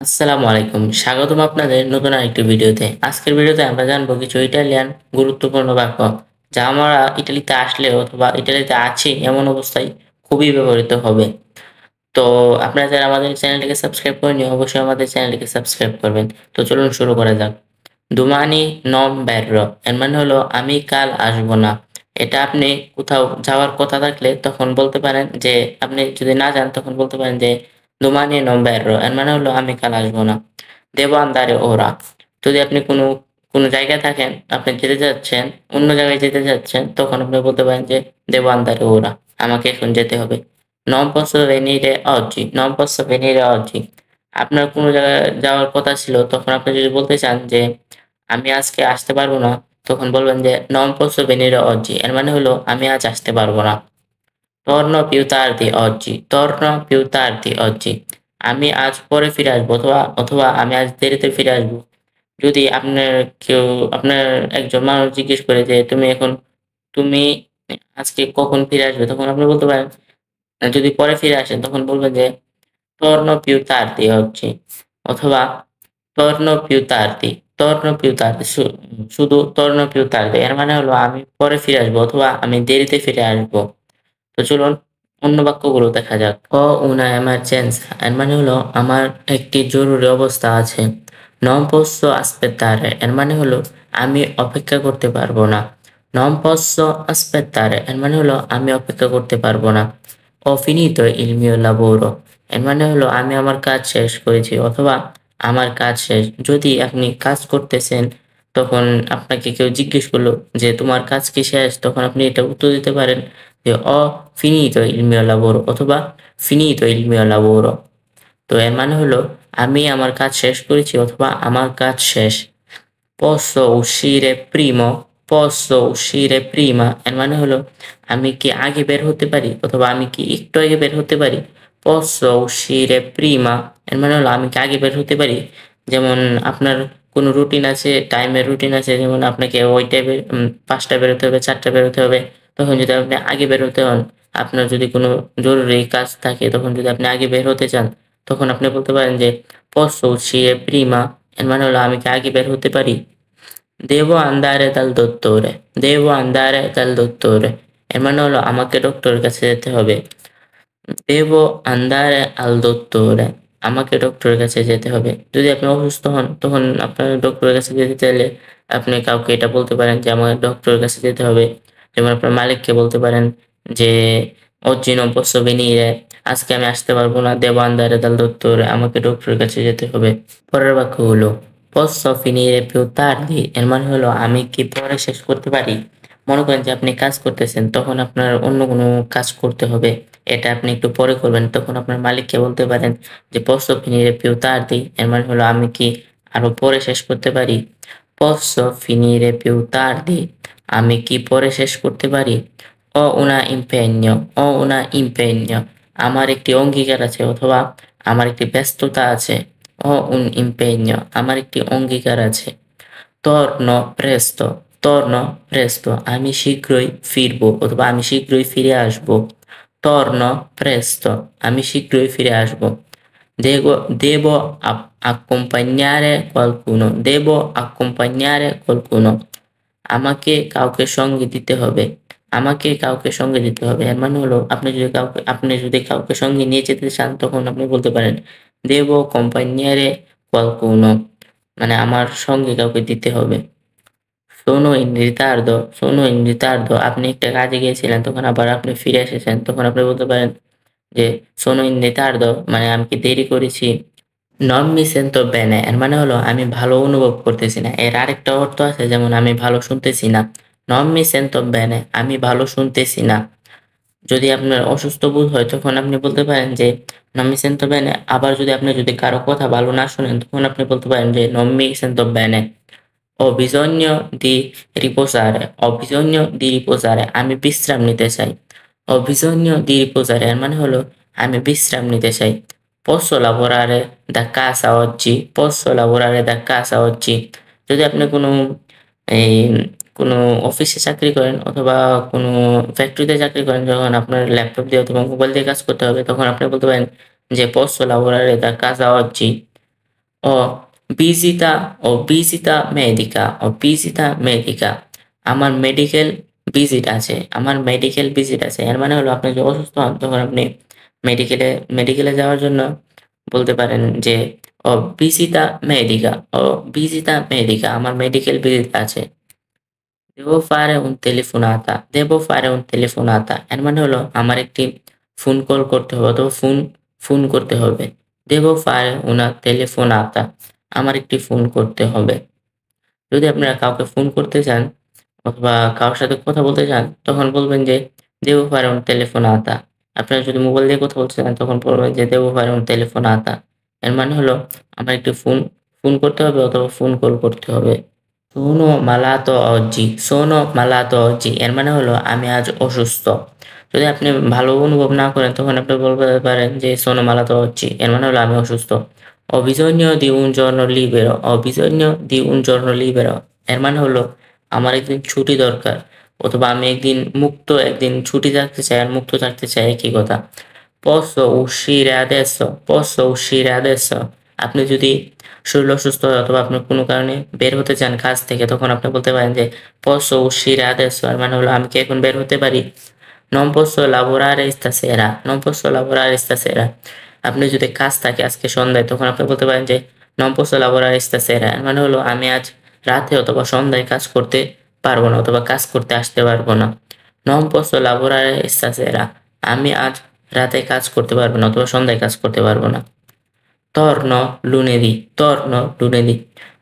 আসসালামু আলাইকুম। স্বাগতম আপনাদের নতুন আরেকটি ভিডিওতে। আজকের ভিডিওতে আমরা জানবো কিছু ইটালিয়ান গুরুত্বপূর্ণ বাক্য, যা আমরা ইটালিতে আসলে অথবা ইটালিতে আছি এমন অবস্থায় খুবই ব্যবহৃত হবে। তো আপনারা যারা আমাদের চ্যানেলটিকে সাবস্ক্রাইব করেননি, অবশ্যই আমাদের চ্যানেলটিকে সাবস্ক্রাইব করবেন। তো চলুন শুরু করা যাক। "দুমানি নন verrò" এর মানে হলো আমি কাল আসবো না। এটা আপনি কোথাও যাওয়ার কথা থাকলে তখন বলতে পারেন যে, আপনি যদি না যান তখন বলতে পারেন যে "দুমানি non verrò" এর মানে হলো আমি কাল আসবো না। "Devo andare ora" যদি আপনি কোনো জায়গায় থাকেন, আপনি যেতে চাচ্ছেন, অন্য জায়গায় যেতে চাচ্ছেন, তখন আপনি বলতে পারেন যে "Devo andare ora" আমাকে এখন যেতে হবে। "Non posso venire oggi" "Non posso venire oggi" আপনার কোনো জায়গায় যাওয়ার কথা ছিল, তখন আপনি যদি বলতে চান যে আমি আজকে আসতে পারবো না, তখন বলবেন যে "Non posso venire oggi" এর মানে হলো আমি আজ আসতে পারবো না। "Torno più tardi oggi" "Torno più tardi oggi" আমি আজ পরে ফিরে আসবো অথবা আমি আজ দেরিতে ফিরে আসবো। যদি কেউ আপনার একজন মানুষ জিজ্ঞেস করে যে তুমি আজকে কখন ফিরে আসবে? তখন আপনি বলতে পারেন, যদি পরে ফিরে আসেন তখন বলবেন যে "Torno più tardi oggi" অথবা "Torno più tardi" "Torno più tardi" শুধু "Torno più tardi" এর মানে হলো আমি পরে ফিরে আসবো অথবা আমি দেরিতে ফিরে আসবো। তো চলুন অন্য বাক্যগুলো দেখা যাক। "Ho una emergenza" এর মানে হলো আমার একটি জরুরি অবস্থা আছে। "Non posso aspettare" এর মানে হলো আমি অপেক্ষা করতে পারবো না। "Non posso aspettare" এর মানে হলো আমি অপেক্ষা করতে পারবো না। "Ho finito il mio lavoro" এর মানে হলো আমি আমার কাজ শেষ করেছি অথবা আমার কাজ শেষ। যদি আপনি কাজ করতেছেন, তখন আপনাকে কেউ জিজ্ঞেস করলো যে তোমার কাজ কি শেষ? তখন আপনি এটা উত্তর দিতে পারেন যে "Ho finito il mio lavoro" অথবা "Finito il mio lavoro" তো এর মানে হলো আমি আমার কাজ শেষ করেছি অথবা আমার কাজ শেষ। "Posso uscire prima" "Posso uscire prima" এর মানে হলো আমি কি আগে বের হতে পারি অথবা আমি কি একটু আগে বের হতে পারি। "Posso uscire prima" এর মানে হলো আমি কি আগে বের হতে পারি। যেমন আপনার কোনো রুটিন আছে, টাইমের রুটিন আছে, যেমন আপনাকে ওই টাইমে ৫ টায় বেরোতে হবে, ৪ টায় বেরোতে হবে। তখন যদি আপনি আগে বের হতে হন, আপনার যদি কোনো জরুরি কাজ থাকে, তখন যদি আপনি আগে বের হতে চান, তখন আপনি বলতে পারেন যে "Posso uscire prima" এর মানে হলো আমি কি আগে বের হতে পারি। "Devo andare dal dottore" "Devo andare dal dottore" এর মানে হলো আমাকে ডক্টরের কাছে যেতে হবে। "Devo andare al dottore" আমাকে ডক্টরের কাছে যেতে হবে। যদি আপনি অসুস্থ হন, তখন আপনার ডক্টরের কাছে যেতে চাইলে আপনি কাউকে এটা বলতে পারেন যে আমার ডক্টরের কাছে যেতে হবে। যেমন আপনার মালিককে বলতে পারেন যে "Oggi non posso venire" আজকে আমি আসতে পারবো না। "Devo andare dal dottore" আমাকে ডক্টরের কাছে যেতে হবে। পরের বাক্য হলো "Posso finire più tardi" এর মানে হলো আমি কি পরে শেষ করতে পারি? মনে করেন যে আপনি কাজ করতেছেন, তখন আপনার অন্য কোনো কাজ করতে হবে। এটা আপনি একটু পরে করবেন। তখন আপনার মালিককে বলতে পারেন যে "Posso finire più tardi" এর মানে হলো আমি কি আরো পরে শেষ করতে পারি? "Posso finire più tardi" আমি কি পরে শেষ করতে পারি? "Ho una impegno" "Ho una impegno" আমার একটি অঙ্গীকার আছে অথবা আমার একটি ব্যস্ততা আছে। "Ho un impegno" আমার একটি অঙ্গীকার আছে। "Torno presto" "Torno presto" আমি শীঘ্রই ফিরবো অথবা আমি শীঘ্রই ফিরে আসবো। "Torno presto" আমি শীঘ্রই ফিরে আসবো। "Devo accompagnare qualcuno" "Devo accompagnare qualcuno" আমাকে কাউকে সঙ্গে দিতে হবে। আমাকে কাউকে সঙ্গে দিতে হবে। এর মানে হলো আপনি যদি কাউকে সঙ্গে নিয়ে যেতে চান, তখন আপনি বলতে পারেন "Devo accompagnare qualcuno" মানে আমার সঙ্গে কাউকে দিতে হবে। "Sono in ritardo" আপনি একটা কাজে গিয়েছিলেন, তখন আবার আপনি ফিরে এসেছেন। তখন আপনি বলতে পারেন যে "Sono in ritardo" মানে আমি কি দেরি করেছি। "Non mi sento bene" এর মানে হলো আমি ভালো অনুভব করতেছি না। এর আরেকটা অর্থ আছে, যেমন আমি ভালো শুনতেছি না। "Non mi sento bene" আমি ভালো শুনতেছি না। যদি আপনার অসুস্থ বোধ হয়, তখন আপনি বলতে পারেন যে "Non mi sento bene" আবার যদি কারো কথা ভালো না শোনেন, তখন আপনি বলতে পারেন যে "Non mi sento bene" "Ho bisogno di riposare" "Ho bisogno di riposare" আমি বিশ্রাম নিতে চাই। "Ho bisogno di riposare" এর মানে হলো আমি বিশ্রাম নিতে চাই। "Posso lavorare da casa oggi" "Posso lavorare da casa oggi" যদি আপনি এই কোনো অফিসে চাকরি করেন অথবা কোনো ফ্যাক্টরিতে চাকরি করেন, যখন আপনার ল্যাপটপ দিয়ে অথবা মোবাইল দিয়ে কাজ করতে হবে, তখন আপনি বলতে পারেন যে "Posso lavorare da casa oggi" Ho visita ও visita medica ও visita medica আমার মেডিকেল ভিজিট আছে, আমার মেডিকেল ভিজিট আছে। এর মানে হলো আপনি যদি অসুস্থ হন তখন আপনি মেডিকেলে যাওয়ার জন্য বলতে পারেন যে ও visita medica ও visita medica আমার মেডিকেল ভিজিট আছে। devo fare un telefonata এর মানে হলো আমার একটি ফোন কল করতে হবে অথবা ফোন করতে হবে। devo fare una telefonata আমার একটি ফোন করতে হবে। যদি আপনারা কাউকে ফোন করতে চান অথবা কারো সাথে কথা বলতে চান তখন বলবেন যে devo fare un telefonata আপনারা যদি মোবাইল দিয়ে কথা বলতে চান তখন বলবেন যে devo fare un telefonata এর মানে হলো আমার একটি ফোন করতে হবে অথবা ফোন কল করতে হবে। sono malato oggi এর মানে হলো আমি আজ অসুস্থ। যদি আপনি ভালো অনুভব না করেন তখন আপনি বলতে পারেন যে sono malato oggi এর মানে হলো আমি অসুস্থ। ho bisogno di un giorno libero ho bisogno di un giorno libero এর মানে হলো আমার একদিন ছুটি দরকার অথবা আমি একদিন ছুটি থাকতে চাই আর মুক্ত থাকতে চাই একই কথা। posso uscire adesso আপনি যদি শরীর অসুস্থ হয় অথবা আপনি কোনো কারণে বের হতে চান কাজ থেকে তখন আপনি বলতে পারেন যে posso uscire adesso এর মানে হলো আমি কি এখন বের হতে পারি। non posso lavorare stasera non posso lavorare stasera আপনি যদি কাজ থাকে আজকে সন্ধ্যায় তখন আপনি বলতে পারেন যে non posso lavorare stasera এর মানে হলো আমি আজ রাতে অথবা সন্ধ্যায় কাজ করতে পারবো না অথবা কাজ করতে আসতে পারবো না। non posso lavorare stasera আমি আজ রাতে কাজ করতে পারবো না অথবা সন্ধ্যায় কাজ করতে পারবো না। torno lunedì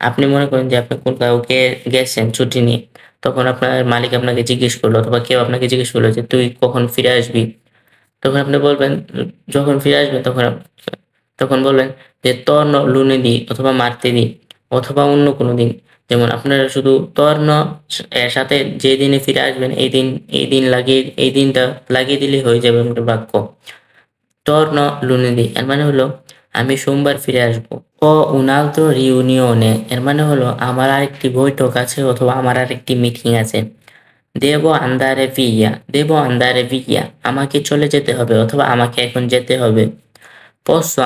আপনি মনে করেন যে আপনি কোথাও গেছেন ছুটি নিয়ে তখন আপনার মালিক আপনাকে জিজ্ঞেস করলো অথবা কেউ আপনাকে জিজ্ঞেস করলো যে তুই কখন ফিরে আসবি তখন আপনি বলবেন যখন ফিরে আসবেন তখন বলবেন যে torno lunedì অথবা martedì অথবা অন্য কোনো দিন। যেমন আপনারা শুধু torno এর সাথে যে দিনে ফিরে আসবেন এই দিনটা লাগিয়ে দিলেই হয়ে যাবে আপনার বাক্য। torno lunedì এর মানে হলো আমি সোমবার ফিরে আসবো। ho un altro riunione এর মানে হলো আমার আরেকটি বৈঠক আছে অথবা আমার আরেকটি মিটিং আছে। devo andare via আমাকে চলে যেতে হবে অথবা আমাকে এখন যেতে হবে। posso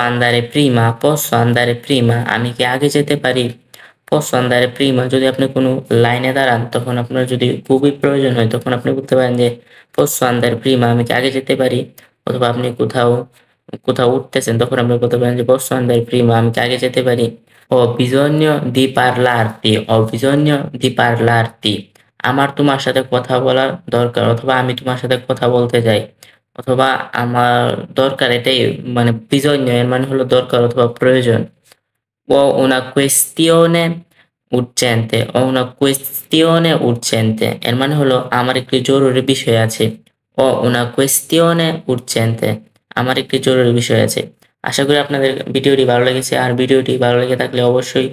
andare prima আমি কি আগে যেতে পারি। posso andare prima যদি আপনি কোনো লাইনে দাঁড়ান তখন আপনার যদি খুবই প্রয়োজন হয় তখন আপনি বলতে পারেন যে posso andare prima আমি কি আগে যেতে পারি অথবা আপনি কোথাও উঠতেছেন তখন আপনি বলতে পারেন যে posso andare prima আমি কি আগে যেতে পারি। ho bisogno di parlarti আমার তোমার সাথে কথা বলা দরকার অথবা আমি তোমার সাথে কথা বলতে চাই অথবা আমার দরকার এটাই মানে bisogno এর মানে হলো দরকার অথবা প্রয়োজন। ho una questione urgente এর মানে হলো আমার একটি জরুরি বিষয় আছে। ho una questione urgente আমার একটি জরুরি বিষয় আছে। আশা করি আপনাদের ভিডিওটি ভালো লেগেছে আর ভিডিওটি ভালো লেগে থাকলে অবশ্যই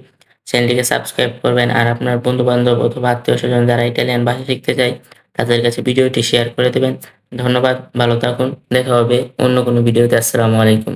চ্যানেলটিকে সাবস্ক্রাইব করবেন আর আপনার বন্ধু-বান্ধব অথবা আত্মীয়-স্বজন যারা ইটালিয়ান ভাষা শিখতে চায় তাদের কাছে ভিডিওটি শেয়ার করে দেবেন। ধন্যবাদ, ভালো থাকুন। দেখা হবে অন্য কোনো ভিডিওতে। আসসালামু আলাইকুম।